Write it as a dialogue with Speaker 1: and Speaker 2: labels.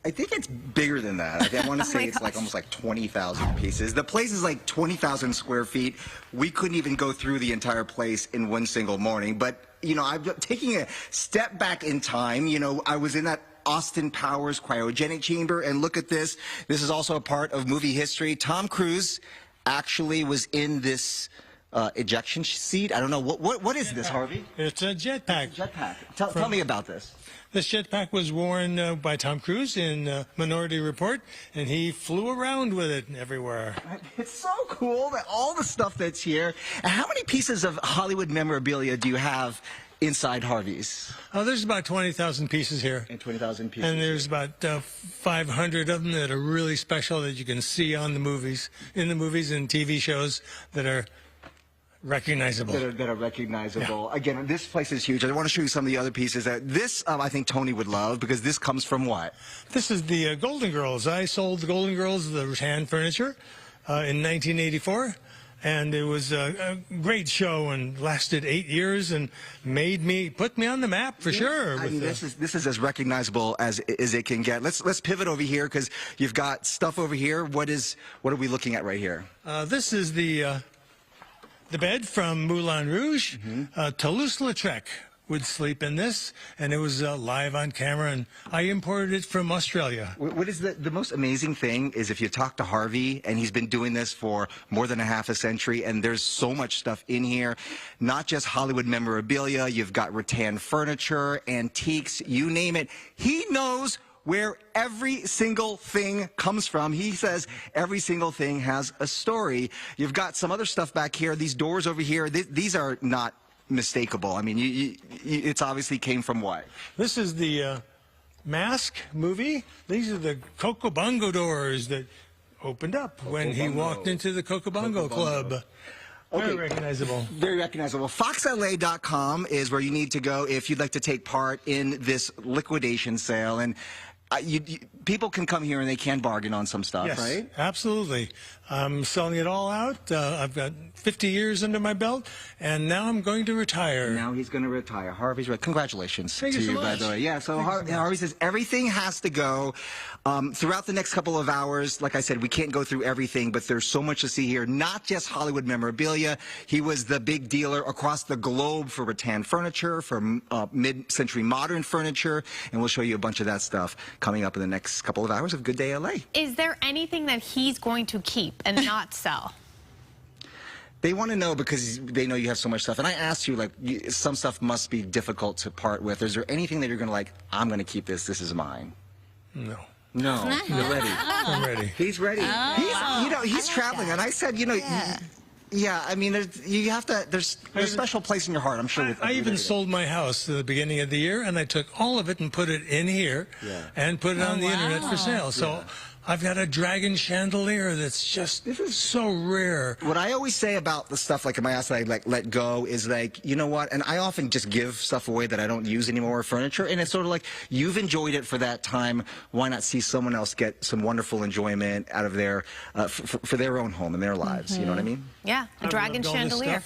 Speaker 1: I think it's bigger than that. I want to say it's like almost like 20,000 pieces. The place is like 20,000 square feet. We couldn't even go through the entire place in one single morning. But, you know, I'm taking a step back in time. You know, I was in that Austin Powers cryogenic chamber, and look at this. This is also a part of movie history. Tom Cruise actually was in this ejection seat. I don't know. What is this, Harvey?
Speaker 2: It's a jetpack.
Speaker 1: Jetpack. Tell me about this.
Speaker 2: This jetpack was worn by Tom Cruise in Minority Report, and he flew around with it everywhere.
Speaker 1: It's so cool that all the stuff that's here. And how many pieces of Hollywood memorabilia do you have inside Harvey's?
Speaker 2: Oh, there's about 20,000 pieces here.
Speaker 1: And 20,000 pieces.
Speaker 2: And there's about 500 of them that are really special that you can see on the movies, in the movies and TV shows that are recognizable.
Speaker 1: That are recognizable.
Speaker 2: Yeah.
Speaker 1: Again, this place is huge. I want to show you some of the other pieces. This, I think Tony would love, because this comes from what?
Speaker 2: This is the Golden Girls. I sold the Golden Girls the rattan furniture in 1984. And it was a great show and lasted 8 years and put me on the map for sure.
Speaker 1: I mean, this is as recognizable as it can get. Let's pivot over here, because you've got stuff over here. What are we looking at right here?
Speaker 2: This is the bed from Moulin Rouge. Toulouse-Lautrec would sleep in this, and it was live on camera, and I imported it from Australia.
Speaker 1: What is the most amazing thing is if you talk to Harvey, and he's been doing this for more than a century, and there's so much stuff in here, not just Hollywood memorabilia, you've got rattan furniture, antiques, you name it. He knows where every single thing comes from. He says every single thing has a story. You've got some other stuff back here. These doors over here, these are not mistakable. I mean, it's obviously came from what?
Speaker 2: This is the Mask movie. These are the Cocobongo doors that opened up when he walked into the Cocobongo Club. Okay. Very recognizable.
Speaker 1: Very recognizable. FoxLA.com is where you need to go if you'd like to take part in this liquidation sale. And people can come here and they can bargain on some stuff,
Speaker 2: yes,
Speaker 1: right?
Speaker 2: Absolutely. I'm selling it all out. I've got 50 years under my belt, and now I'm going to retire.
Speaker 1: Now he's going to retire. Harvey's right. Congratulations to you, by the way. Yeah, so Harvey says everything has to go. Throughout the next couple of hours, like I said, we can't go through everything, but there's so much to see here. Not just Hollywood memorabilia. He was the big dealer across the globe for rattan furniture, for mid-century modern furniture, and we'll show you a bunch of that stuff coming up in the next couple of hours of Good Day LA.
Speaker 3: Is there anything that he's going to keep and not sell?
Speaker 1: They want to know because they know you have so much stuff. And I asked you, like, some stuff must be difficult to part with. Is there anything that you're going to like, I'm going to keep this, this is mine?
Speaker 2: No.
Speaker 1: No, you're ready.
Speaker 2: I'm ready.
Speaker 1: He's ready. He's traveling. And I said, yeah, I mean, you have to, there's a special place in your heart, I'm sure.
Speaker 2: I even sold my house at the beginning of the year, and I took all of it and put it in here and put it on the internet for sale. So I've got a dragon chandelier that's just so rare.
Speaker 1: What I always say about the stuff like in my house that I let go is like, you know what? And I often just give stuff away that I don't use anymore, furniture. And it's sort of like, you've enjoyed it for that time. Why not see someone else get some wonderful enjoyment out of their, for their own home and their lives? You know what I mean?
Speaker 3: Yeah, a dragon chandelier.